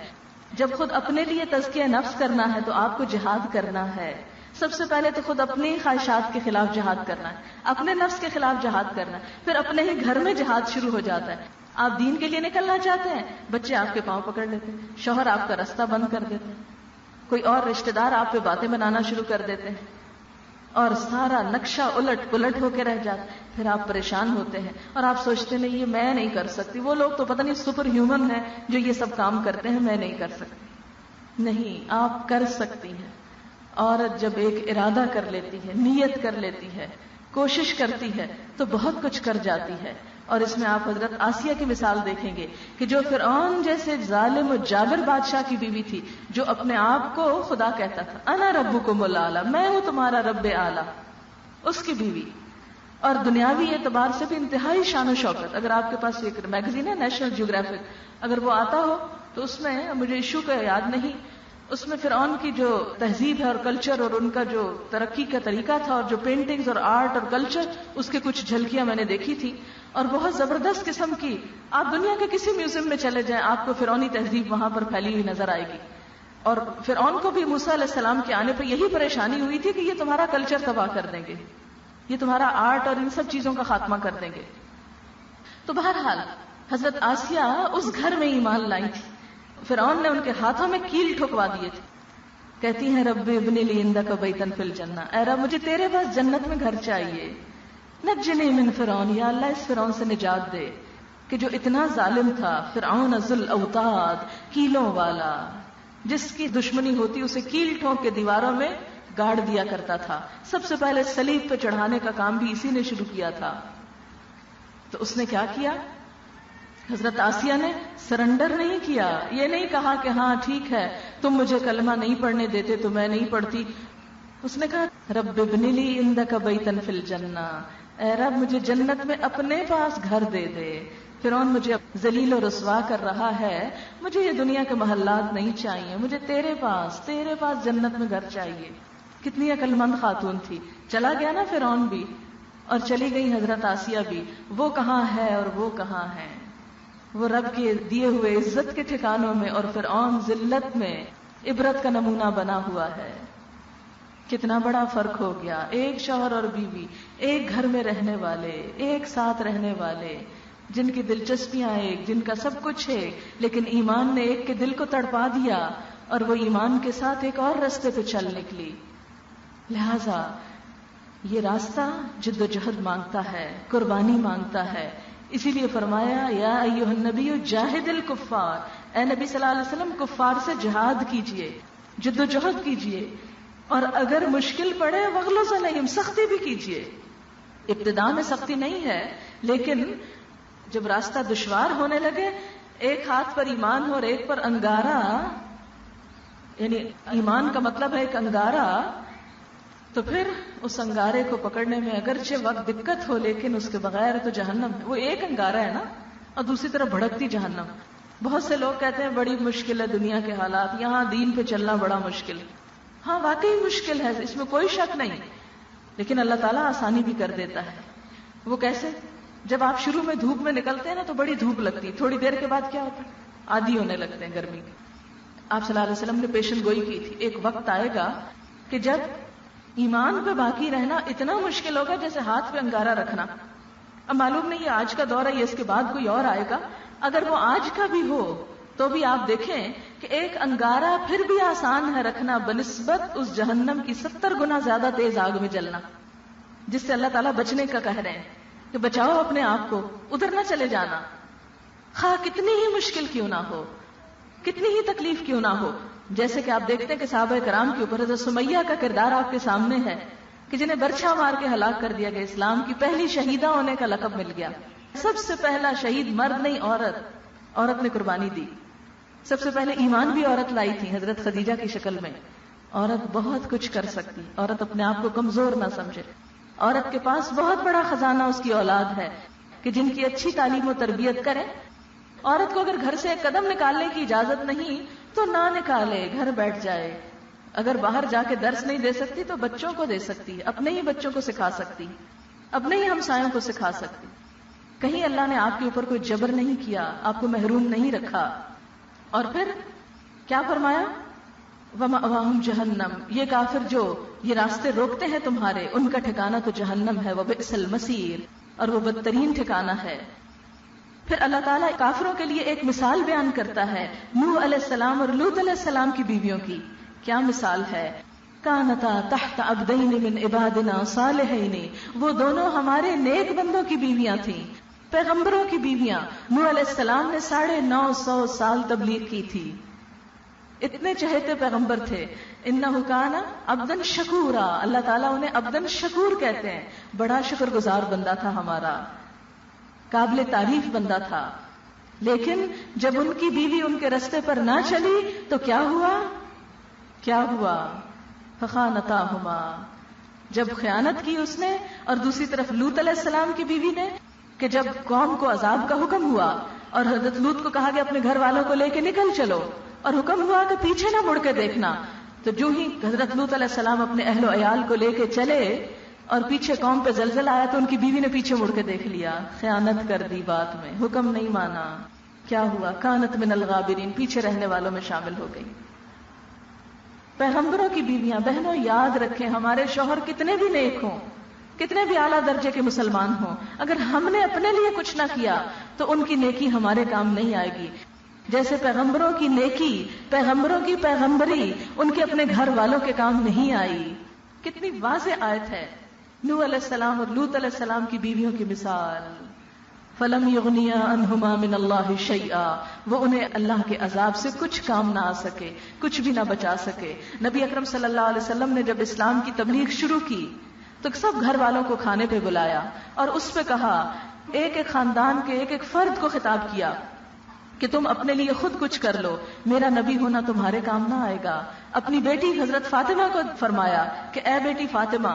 جب خود اپنے لیے تزکیہ نفس کرنا ہے تو آپ کو جہاد کرنا ہے. سب سے پہلے تو خود اپنی خواہشات کے خلاف جہاد کرنا ہے، اپنے نفس کے خلاف جہاد کرنا ہے، پھر اپنے ہی گھر میں جہاد شروع ہو جاتا ہے. آپ دین کے لیے نکلنا چاہتے ہیں، بچے آپ کے پاؤں پکڑ لیتے ہیں، شوہر آپ کا رستہ بند کر دیتے ہیں، کوئی اور رشتہ دار آپ پہ باتیں بنانا شروع کر دیتے ہیں، اور سارا نقشہ الٹ پلٹ ہو کے رہ جاتا ہے. پھر آپ پریشان ہوتے ہیں اور آپ سوچتے نہیں یہ میں نہیں کر سکتی، وہ لوگ تو پتہ نہیں سپر ہیومن ہیں جو یہ سب کام کرتے ہیں، میں نہیں کر سکتی. نہیں، آپ کر سکتی ہیں. عورت جب ایک ارادہ کر لیتی ہے، نیت کر لیتی ہے، کوشش کرتی ہے تو بہت کچھ کر جاتی ہے. اور اس میں آپ حضرت آسیہ کی مثال دیکھیں گے کہ جو فرعون جیسے ظالم و جابر بادشاہ کی بیوی تھی، جو اپنے آپ کو خدا کہتا تھا، انا ربکم الاعلی، میں ہوں تمہارا رب اعلی، اس کی بیوی. اور دنیاوی اعتبار سے بھی انتہائی شان و شوکت. اگر آپ کے پاس ایک میگزین ہے نیشنل جیوگرافک، اگر وہ آتا ہو تو اس میں مجھے ایشو کا یاد نہیں، اس میں فرعون کی جو تہذیب ہے اور کلچر اور ان کا جو ترقی کا طریقہ تھا اور جو پینٹنگز اور آرٹ اور کلچر، اس کے کچھ جھلکیاں میں نے دیکھی تھی اور بہت زبردست قسم کی. آپ دنیا کے کسی میوزیم میں چلے جائیں، آپ کو فرعونی تہذیب وہاں پر پھیلی ہوئی نظر آئے گی. اور فرعون کو بھی موسیٰ علیہ السلام کے آنے پر یہی پریشانی ہوئی تھی کہ یہ تمہارا کلچر تباہ کر دیں گے، یہ تمہارا آرٹ اور ان سب چیزوں کا خاتمہ کر دیں گے. تو بہرحال حضرت آسیہ اس گھر میں ایمان لائی تھی. فرعون نے ان کے ہاتھوں میں کیل ٹھکوا دیے تھے. کہتی ہیں رب ابن لی عندک بیتا فی الجنہ، اے رب مجھے تیرے پاس جنت میں گھر چاہیے. نجنی من فرعون، یا اللہ اس فرعون سے نجات دے کہ جو اتنا ظالم تھا. فرعون ذو الاوتاد، کیلوں والا، جس کی دشمنی ہوتی اسے کیل ٹھونک کے دیواروں میں گاڑ دیا کرتا تھا. سب سے پہلے صلیب پہ چڑھانے کا کام بھی اسی نے شروع کیا تھا. تو اس نے کیا کیا؟ حضرت آسیہ نے سرنڈر نہیں کیا. یہ نہیں کہا کہ ہاں ٹھیک ہے تم مجھے کلمہ نہیں پڑھنے دیتے تو میں نہیں پڑھتی. اس نے کہا رب ابن لی عندک بیتا فی الجنہ، اے رب مجھے جنت میں اپنے پاس گھر دے دے. فرعون مجھے ذلیل و رسوا کر رہا ہے، مجھے یہ دنیا کے محلات نہیں چاہیے، مجھے تیرے پاس جنت میں گھر چاہیے. کتنی عقل مند خاتون تھی. چلا گیا نا فرعون بھی، اور چلی گئی حضرت آسیہ بھی. وہ کہاں ہے اور وہ کہاں ہے؟ وہ رب کے دیے ہوئے عزت کے ٹھکانوں میں، اور فرعون ذلت میں عبرت کا نمونہ بنا ہوا ہے. کتنا بڑا فرق ہو گیا. ایک شوہر اور بیوی، ایک گھر میں رہنے والے، ایک ساتھ رہنے والے، جن کی دلچسپیاں ایک، جن کا سب کچھ ہے، لیکن ایمان نے ایک کے دل کو تڑپا دیا اور وہ ایمان کے ساتھ ایک اور راستے پہ چل نکلی. لہذا یہ راستہ جد و جہد مانگتا ہے، قربانی مانگتا ہے. اسی لیے فرمایا یا ایھا النبی جاہد الکفار، اے نبی صلی اللہ علیہ وسلم کفار سے جہاد کیجئے، جد و جہد کیجئے، اور اگر مشکل پڑے وغلظ علیہم، سختی بھی کیجئے. ابتدا میں سختی نہیں ہے، لیکن جب راستہ دشوار ہونے لگے، ایک ہاتھ پر ایمان ہو اور ایک پر انگارہ، یعنی ایمان کا مطلب ہے ایک انگارہ، تو پھر اس انگارے کو پکڑنے میں اگرچہ وقت دقت ہو لیکن اس کے بغیر تو جہنم ہے. وہ ایک انگارہ ہے نا، اور دوسری طرف بھڑکتی جہنم. بہت سے لوگ کہتے ہیں بڑی مشکل ہے دنیا کے حالات، یہاں دین پہ چلنا بڑا مشکل. ہاں واقعی مشکل ہے، اس میں کوئی شک نہیں، لیکن اللہ تعالیٰ آسانی بھی کر دیتا ہے. وہ کیسے؟ جب آپ شروع میں دھوپ میں نکلتے ہیں نا تو بڑی دھوپ لگتی ہے، تھوڑی دیر کے بعد کیا ہوتا ہے؟ عادی ہونے لگتے ہیں گرمی کی. آپ صلی اللہ علیہ وسلم نے پیشن گوئی کی تھی، ایک وقت آئے گا کہ جب ایمان پہ باقی رہنا اتنا مشکل ہوگا جیسے ہاتھ پہ انگارہ رکھنا. اب معلوم نہیں یہ آج کا دور ہے یا اس کے بعد کوئی اور آئے گا. اگر وہ آج کا بھی ہو تو بھی آپ دیکھیں کہ ایک انگارہ پھر بھی آسان ہے رکھنا بنسبت اس جہنم کی 70 گنا زیادہ تیز آگ میں جلنا، جس سے اللہ تعالیٰ بچنے کا کہہ رہے ہیں کہ بچاؤ اپنے آپ کو، ادھر نہ چلے جانا. خواہ کتنی ہی مشکل کیوں نہ ہو، کتنی ہی تکلیف کیوں نہ ہو. جیسے کہ آپ دیکھتے ہیں کہ صحابہ کرام کے اوپر حضرت سمیہ کا کردار آپ کے سامنے ہے کہ جنہیں برچھا مار کے ہلاک کر دیا گیا. اسلام کی پہلی شہیدہ ہونے کا لقب مل گیا. سب سے پہلا شہید مرد نہیں عورت نے قربانی دی. سب سے پہلے ایمان بھی عورت لائی تھی حضرت خدیجہ کی شکل میں. عورت بہت کچھ کر سکتی، عورت اپنے آپ کو کمزور نہ سمجھے. عورت کے پاس بہت بڑا خزانہ اس کی اولاد ہے کہ جن کی اچھی تعلیم و تربیت کرے. عورت کو اگر گھر سے ایک قدم نکالنے کی اجازت نہیں تو نہ نکالے، گھر بیٹھ جائے. اگر باہر جا کے درس نہیں دے سکتی تو بچوں کو دے سکتی، اپنے ہی بچوں کو سکھا سکتی، اپنے ہی ہمسایوں کو سکھا سکتی. کہیں اللہ نے آپ کے اوپر کوئی جبر نہیں کیا، آپ کو محروم نہیں رکھا. اور پھر کیا فرمایا؟ وَمَأْوَاهُمْ جَهَنَّمْ، یہ کافر جو یہ راستے روکتے ہیں تمہارے، ان کا ٹھکانہ تو جہنم ہے. وَبِئْسَ الْمَصِيرُ، اور وہ بدترین ٹھکانہ ہے. پھر اللہ تعالیٰ کافروں کے لیے ایک مثال بیان کرتا ہے نوح علیہ السلام اور لوط علیہ السلام کی بیویوں کی. کیا مثال ہے؟ کانتا تحت عبدین من عبادنا صالحین، وہ دونوں ہمارے نیک بندوں کی بیویاں تھیں، پیغمبروں کی بیویاں. نوح علیہ السلام نے 950 سال تبلیغ کی تھی، اتنے چہتے پیغمبر تھے. انہ کان عبدا شکورا، اللہ تعالیٰ انہیں عبدا شکور کہتے ہیں، بڑا شکر گزار بندہ تھا ہمارا، قابل تعریف بندہ تھا. لیکن جب ان کی بیوی ان کے رستے پر نہ چلی تو کیا ہوا؟ فخانتاہما، جب خیانت کی اس نے. اور دوسری طرف لوط علیہ السلام کی بیوی نے کہ جب قوم کو عذاب کا حکم ہوا اور حضرت لوط کو کہا کہ اپنے گھر والوں کو لے کے نکل چلو، اور حکم ہوا کہ پیچھے نہ مڑ کے دیکھنا، تو جو ہی حضرت لوط علیہ السلام اپنے اہل و عیال کو لے کے چلے اور پیچھے قوم پہ زلزلہ آیا تو ان کی بیوی نے پیچھے مڑ کے دیکھ لیا، خیانت کر دی، بات میں حکم نہیں مانا. کیا ہوا؟ کانت من الغابرین، پیچھے رہنے والوں میں شامل ہو گئی. پیغمبروں کی بیویاں، بہنوں یاد رکھیں، ہمارے شوہر کتنے بھی نیک ہوں، کتنے بھی اعلیٰ درجے کے مسلمان ہوں، اگر ہم نے اپنے لیے کچھ نہ کیا تو ان کی نیکی ہمارے کام نہیں آئے گی. جیسے پیغمبروں کی نیکی، پیغمبروں کی پیغمبری ان کے اپنے گھر والوں کے کام نہیں آئی. کتنی واضح آیت ہے. نوح علیہ السلام اور لوط علیہ السلام کی بیویوں کی مثال. فَلَمْ يُغْنِيَا عَنْهُمَا مِنَ اللَّهِ شَيْئًا، وہ انہیں اللہ کے عذاب سے کچھ کام نہ آ سکے، کچھ بھی نہ بچا سکے۔ نبی اکرم صلی اللہ علیہ وسلم نے جب اسلام کی تبلیغ شروع کی تو سب گھر والوں کو کھانے پہ بلایا اور اس پہ کہا، ایک ایک خاندان کے ایک ایک فرد کو خطاب کیا کہ تم اپنے لیے خود کچھ کر لو، میرا نبی ہونا تمہارے کام نہ آئے گا۔ اپنی بیٹی حضرت فاطمہ کو فرمایا کہ اے بیٹی فاطمہ،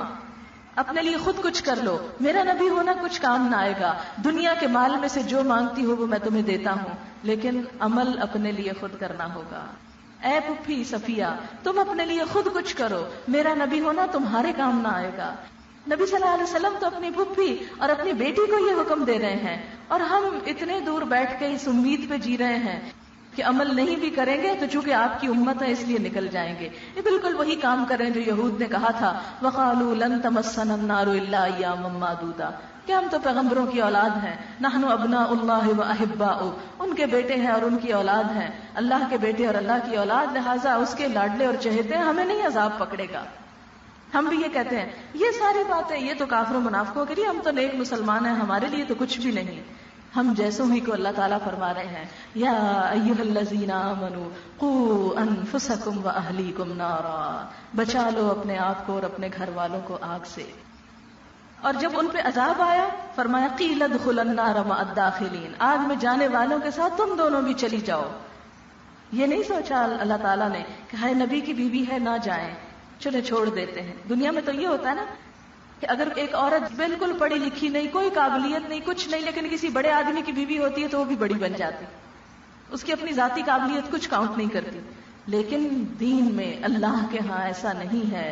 اپنے لیے خود کچھ کر لو، میرا نبی ہونا کچھ کام نہ آئے گا، دنیا کے مال میں سے جو مانگتی ہو وہ میں تمہیں دیتا ہوں، لیکن عمل اپنے لیے خود کرنا ہوگا۔ اے پھپھی صفیہ، تم اپنے لیے خود کچھ کرو، میرا نبی ہونا تمہارے کام نہ آئے گا۔ نبی صلی اللہ علیہ وسلم تو اپنی پھپھی اور اپنی بیٹی کو یہ حکم دے رہے ہیں، اور ہم اتنے دور بیٹھ کے اس امید پہ جی رہے ہیں کہ عمل نہیں بھی کریں گے تو چونکہ آپ کی امت ہے اس لیے نکل جائیں گے۔ یہ بالکل وہی کام کریں جو یہود نے کہا تھا، وَقَالُوا لَن تَمَسَّنَا النَّارُ إِلَّا أَيَّامًا مَّعْدُودَةً، کہ ہم تو پیغمبروں کی اولاد ہیں، نحن ابناء اللہ وَأَحِبَّاؤُهُ، ان کے بیٹے ہیں اور ان کی اولاد ہیں، اللہ کے بیٹے اور اللہ کی اولاد، لہٰذا اس کے لاڈلے اور چہیتے ہیں، ہمیں نہیں عذاب پکڑے گا۔ ہم بھی یہ کہتے ہیں، یہ ساری باتیں یہ تو کافر و منافقوں کے لیے، ہم تو نیک مسلمان ہیں، ہمارے لیے تو کچھ بھی نہیں۔ ہم جیسوں ہی کو اللہ تعالیٰ فرما رہے ہیں، یا ایھا الذین آمنوا قوا انفسکم واہلیکم نارا، بچا لو اپنے آپ کو اور اپنے گھر والوں کو آگ سے۔ اور جب ان پہ عذاب آیا فرمایا قیل ادخلوا النار مع الداخلین، آگ میں جانے والوں کے ساتھ تم دونوں بھی چلی جاؤ۔ یہ نہیں سوچا اللہ تعالیٰ نے کہ ہائے نبی کی بیوی ہے نہ جائیں، چلے چھوڑ دیتے ہیں۔ دنیا میں تو یہ ہوتا ہے نا کہ اگر ایک عورت بالکل پڑھی لکھی نہیں، کوئی قابلیت نہیں، کچھ نہیں، لیکن کسی بڑے آدمی کی بیوی ہوتی ہے تو وہ بھی بڑی بن جاتی، اس کی اپنی ذاتی قابلیت کچھ کاؤنٹ نہیں کرتی۔ لیکن دین میں اللہ کے ہاں ایسا نہیں ہے۔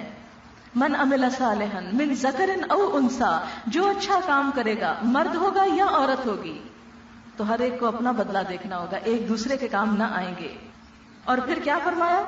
من عمل صالحا من ذکر او انثی، جو اچھا کام کرے گا، مرد ہوگا یا عورت ہوگی، تو ہر ایک کو اپنا بدلہ دیکھنا ہوگا، ایک دوسرے کے کام نہ آئیں گے۔ اور پھر کیا فرمایا؟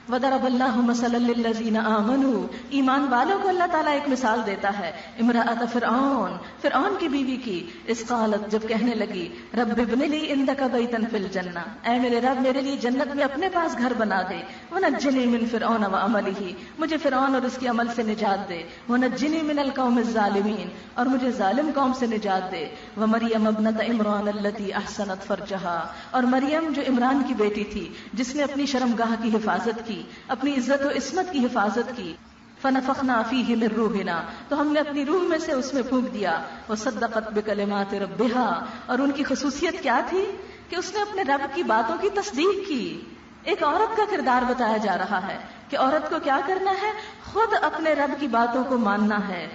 وَضَرَبَ اللَّهُ مَثَلًا لِّلَّذِينَ آمَنُوا، ایمان والوں کو اللہ تعالیٰ ایک مثال دیتا ہے، امرأۃ فرعون، فرعون کی بیوی کی، اذ قالت، جب کہنے لگی، رب ابن لی عندک بیتا فی الجنہ، اے میرے رب میرے لیے جنت میں اپنے پاس گھر بنا دے، ونجنی من فرعون وعملہ، مجھے فرعون اور اس کے عمل سے نجات دے، ونجنی من القوم الظالمین، اور مجھے ظالم قوم سے نجات دے، ومریم ابنۃ عمران التی احسنت فرجہا، اور مریم جو عمران کی بیٹی تھی جس نے اپنی شرمگاہ کی حفاظت کی، اپنی عزت و عصمت کی حفاظت کی، فنفخنا فیہ من روحنا، تو ہم نے اپنی روح میں سے اس میں پھونک دیا، وصدقت بکلمات ربہا، اور ان کی خصوصیت کیا تھی کہ اس نے اپنے رب کی باتوں کی تصدیق کی۔ ایک عورت کا کردار بتایا جا رہا ہے کہ عورت کو کیا کرنا ہے، خود اپنے رب کی باتوں کو ماننا ہے،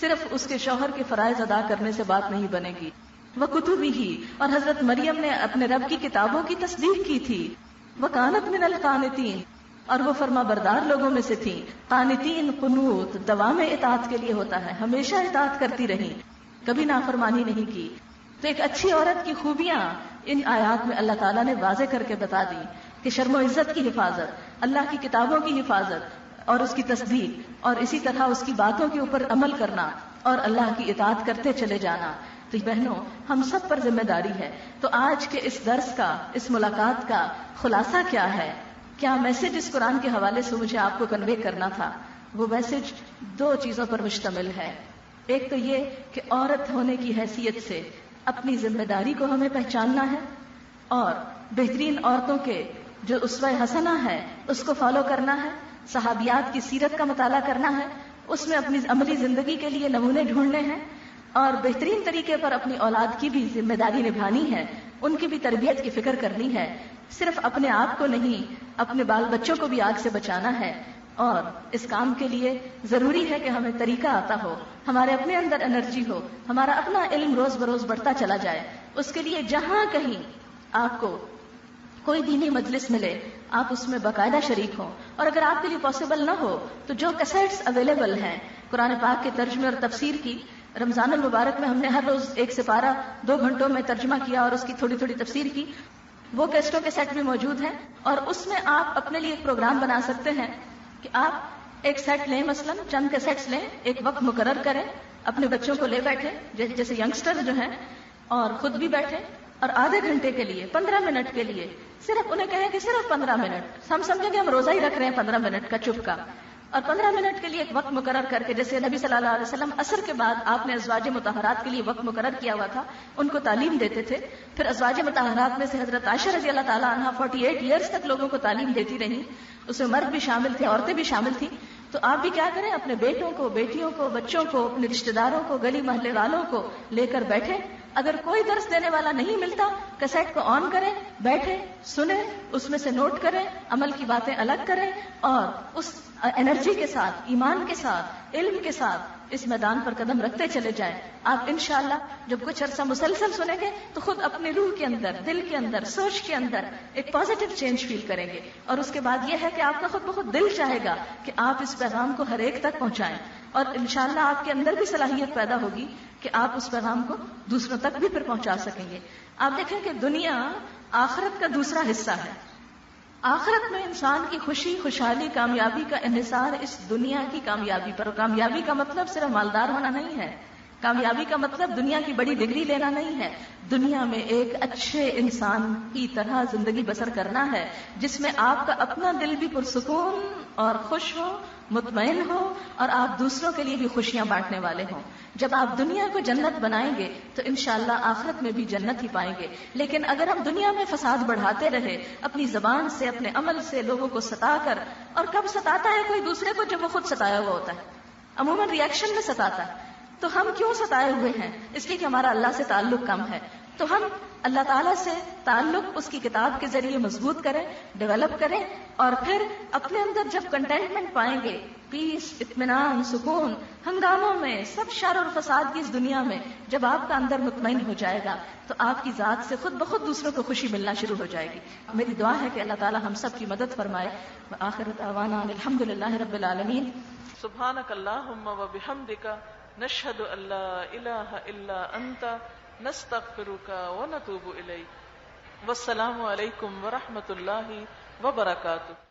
صرف اس کے شوہر کے فرائض ادا کرنے سے بات نہیں بنے گی۔ وکتبہ، اور حضرت مریم نے اپنے رب کی کتابوں کی تصدیق کی تھی۔ وکانت من القانتین، اور وہ فرما بردار لوگوں میں سے تھیں۔ قانتین، قنوت دوام اطاعت کے لیے ہوتا ہے، ہمیشہ اطاعت کرتی رہی، کبھی نافرمانی نہیں کی۔ تو ایک اچھی عورت کی خوبیاں ان آیات میں اللہ تعالیٰ نے واضح کر کے بتا دی کہ شرم و عزت کی حفاظت، اللہ کی کتابوں کی حفاظت اور اس کی تصدیق، اور اسی طرح اس کی باتوں کے اوپر عمل کرنا اور اللہ کی اطاعت کرتے چلے جانا۔ تو بہنوں، ہم سب پر ذمہ داری ہے۔ تو آج کے اس درس کا، اس ملاقات کا خلاصہ کیا ہے؟ کیا میسج اس قرآن کے حوالے سے مجھے آپ کو کنوے کرنا تھا؟ وہ میسج دو چیزوں پر مشتمل ہے۔ ایک تو یہ کہ عورت ہونے کی حیثیت سے اپنی ذمہ داری کو ہمیں پہچاننا ہے، اور بہترین عورتوں کے جو اسوہ حسنہ ہے اس کو فالو کرنا ہے، صحابیات کی سیرت کا مطالعہ کرنا ہے، اس میں اپنی عملی زندگی کے لیے نمونے ڈھونڈنے ہیں، اور بہترین طریقے پر اپنی اولاد کی بھی ذمہ داری نبھانی ہے، ان کی بھی تربیت کی فکر کرنی ہے، صرف اپنے آپ کو نہیں، اپنے بال بچوں کو بھی آگ سے بچانا ہے۔ اور اس کام کے لیے ضروری ہے کہ ہمیں طریقہ آتا ہو، ہمارے اپنے اندر انرجی ہو، ہمارا اپنا علم روز بروز بڑھتا چلا جائے۔ اس کے لیے جہاں کہیں آپ کو کوئی دینی مجلس ملے، آپ اس میں باقاعدہ شریک ہوں، اور اگر آپ کے لیے پاسبل نہ ہو تو جو کیسٹس اویلیبل ہیں قرآن پاک کے ترجمے اور تفسیر کی، رمضان المبارک میں ہم نے ہر روز ایک سپارہ 2 گھنٹوں میں ترجمہ کیا اور اس کی تھوڑی تھوڑی تفسیر کی، وہ کیسٹوں کے سیٹ بھی موجود ہیں، اور اس میں آپ اپنے لیے ایک پروگرام بنا سکتے ہیں کہ آپ ایک سیٹ لیں، مثلا چند کیسٹس لیں، ایک وقت مقرر کریں، اپنے بچوں کو لے بیٹھیں، جیسے ینگسٹر جو ہیں، اور خود بھی بیٹھیں، اور آدھے گھنٹے کے لیے 15 منٹ کے لیے صرف انہیں کہیں کہ صرف 15 منٹ، ہم سمجھیں گے ہم روزہ ہی رکھ رہے ہیں 15 منٹ کا چپ کا، اور 15 منٹ کے لیے ایک وقت مقرر کر کے، جیسے نبی صلی اللہ علیہ وسلم عصر کے بعد آپ نے ازواج مطہرات کے لیے وقت مقرر کیا ہوا تھا، ان کو تعلیم دیتے تھے. پھر ازواج مطہرات میں سے حضرت عائشہ رضی اللہ تعالیٰ عنہ 48 ایئرز تک لوگوں کو تعلیم دیتی رہی. اس میں مرد بھی شامل تھے، عورتیں بھی شامل تھیں. تو آپ بھی کیا کریں، اپنے بیٹوں کو، بیٹیوں کو، بچوں کو، اپنے رشتہ داروں کو، گلی محلے والوں کو لے کر بیٹھیں. اگر کوئی درس دینے والا نہیں ملتا، کیسٹ کو آن کریں، بیٹھیں، سنیں، اس میں سے نوٹ کریں، عمل کی باتیں الگ کریں، اور اس انرجی کے ساتھ، ایمان کے ساتھ، علم کے ساتھ اس میدان پر قدم رکھتے چلے جائیں. آپ انشاءاللہ جب کچھ عرصہ مسلسل سنیں گے تو خود اپنی روح کے اندر، دل کے اندر، سوچ کے اندر ایک پازیٹیو چینج فیل کریں گے. اور اس کے بعد یہ ہے کہ آپ کا خود بخود دل چاہے گا کہ آپ اس پیغام کو ہر ایک تک پہنچائیں، اور انشاءاللہ آپ کے اندر بھی صلاحیت پیدا ہوگی کہ آپ اس پیغام کو دوسروں تک بھی پھر پہنچا سکیں گے. آپ دیکھیں کہ دنیا آخرت کا دوسرا حصہ ہے. آخرت میں انسان کی خوشی، خوشحالی، کامیابی کا انحصار اس دنیا کی کامیابی پر. کامیابی کا مطلب صرف مالدار ہونا نہیں ہے، کامیابی کا مطلب دنیا کی بڑی ڈگری لینا نہیں ہے. دنیا میں ایک اچھے انسان کی طرح زندگی بسر کرنا ہے، جس میں آپ کا اپنا دل بھی پرسکون اور خوش ہو، مطمئن ہو، اور آپ دوسروں کے لیے بھی خوشیاں بانٹنے والے ہوں. جب آپ دنیا کو جنت بنائیں گے تو انشاءاللہ آخرت میں بھی جنت ہی پائیں گے. لیکن اگر ہم دنیا میں فساد بڑھاتے رہے، اپنی زبان سے، اپنے عمل سے لوگوں کو ستا کر، اور کب ستاتا ہے کوئی دوسرے کو؟ جب وہ خود ستایا ہوا ہوتا ہے. عموماً ریئیکشن میں ستاتا ہے. تو ہم کیوں ستائے ہوئے ہیں؟ اس لیے کہ ہمارا اللہ سے تعلق کم ہے. تو ہم اللہ تعالیٰ سے تعلق اس کی کتاب کے ذریعے مضبوط کریں، ڈیولپ کریں، اور پھر اپنے اندر جب کنٹینٹمنٹ پائیں گے، پیس، اطمینان، سکون، ہنگاموں میں، سب شر اور فساد کی اس دنیا میں جب آپ کا اندر مطمئن ہو جائے گا تو آپ کی ذات سے خود بخود دوسروں کو خوشی ملنا شروع ہو جائے گی. میری دعا ہے کہ اللہ تعالیٰ ہم سب کی مدد فرمائے. وآخر دعوانا الحمدللہ رب العالمین. سبحانک اللہم و بحمدک، نشہد ان لا الہ الا انت، نستغفرک و نتوب الیک. والسلام علیکم ورحمۃ اللہ وبرکاتہ.